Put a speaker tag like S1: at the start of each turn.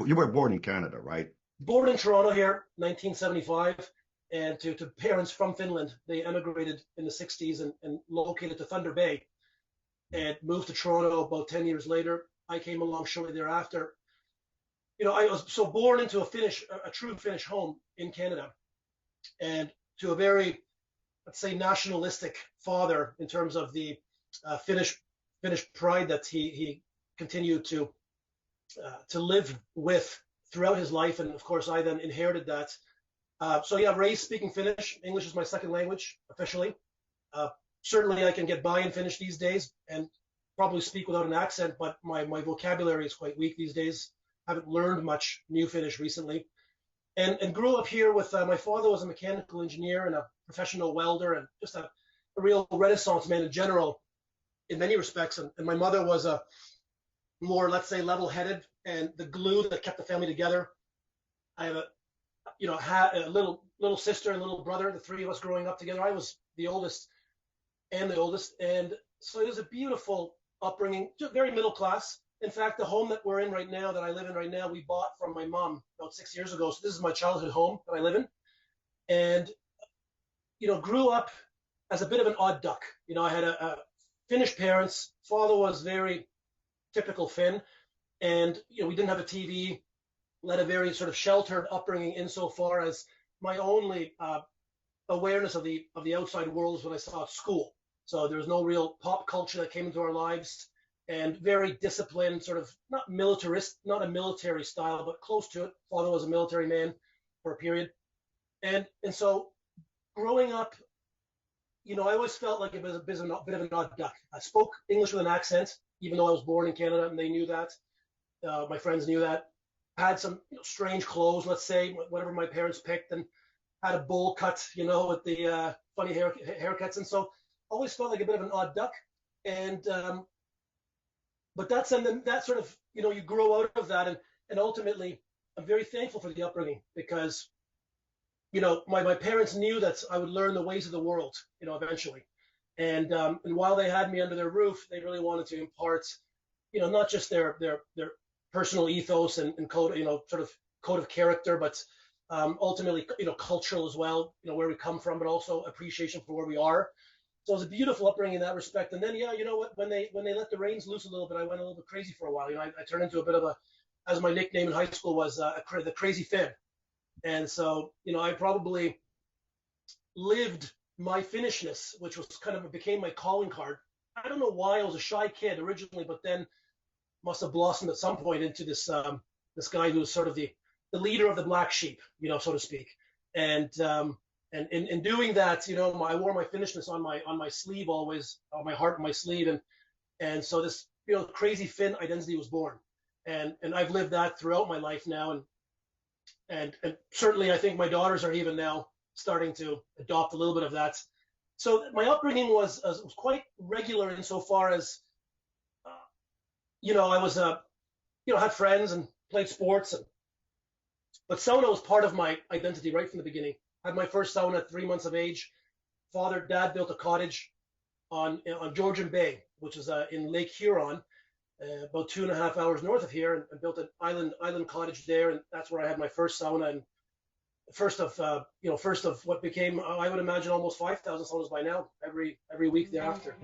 S1: you were born in Canada, right?
S2: Born in Toronto here, 1975, and to parents from Finland. They emigrated in the 60s and located to Thunder Bay and moved to Toronto about 10 years later. I came along shortly thereafter. I was so born into a true Finnish home in Canada, and to a very, let's say, nationalistic father in terms of the Finnish pride that he continued to live with throughout his life, and of course I then inherited that. So yeah, raised speaking Finnish. English is my second language officially. Uh, Certainly I can get by in Finnish these days and probably speak without an accent, but my vocabulary is quite weak these days. Haven't learned much new Finnish recently. And grew up here with my father was a mechanical engineer and a professional welder and just a real Renaissance man in general in many respects. And my mother was a more, let's say, level-headed and the glue that kept the family together. I have a little sister and little brother, the three of us growing up together. I was the oldest, and so it was a beautiful upbringing, just very middle class. In fact, the home that we're in right now, that I live in right now, we bought from my mom about 6 years ago. So this is my childhood home that I live in, and grew up as a bit of an odd duck. I had a Finnish parents. Father was very typical Finn, and we didn't have a TV. Led a very sort of sheltered upbringing insofar as my only awareness of the outside world was when I saw at school. So there was no real pop culture that came into our lives, and very disciplined, sort of not militarist, not a military style, but close to it. Father was a military man for a period, and so growing up, I always felt like it was a bit of an odd duck. I spoke English with an accent, even though I was born in Canada, and they knew that. My friends knew that. Had some strange clothes, let's say, whatever my parents picked, and had a bowl cut, with the funny haircuts, and so always felt like a bit of an odd duck. And but that sort of you grow out of that, and ultimately I'm very thankful for the upbringing because my parents knew that I would learn the ways of the world, eventually, and while they had me under their roof, they really wanted to impart, not just their personal ethos and code, sort of code of character, but ultimately, cultural as well, where we come from, but also appreciation for where we are. So it was a beautiful upbringing in that respect. And then, yeah, you know what, when they let the reins loose a little bit, I went a little bit crazy for a while. I turned into a bit of as my nickname in high school was, the crazy Finn. And so, I probably lived my Finnishness, which was kind of became my calling card. I don't know why. I was a shy kid originally, but then must have blossomed at some point into this guy who was sort of the leader of the black sheep, so to speak. And in doing that, I wore my Finnishness on my sleeve always, on my heart and my sleeve, and so this crazy Finn identity was born, and I've lived that throughout my life now, and certainly I think my daughters are even now starting to adopt a little bit of that. So my upbringing was quite regular insofar as I was had friends and played sports, but sauna was part of my identity right from the beginning. Had my first sauna at 3 months of age. Dad built a cottage on Georgian Bay, which is in Lake Huron, about 2.5 hours north of here, and built an island cottage there, and that's where I had my first sauna, and first of what became, I would imagine, almost 5,000 saunas by now, every week thereafter.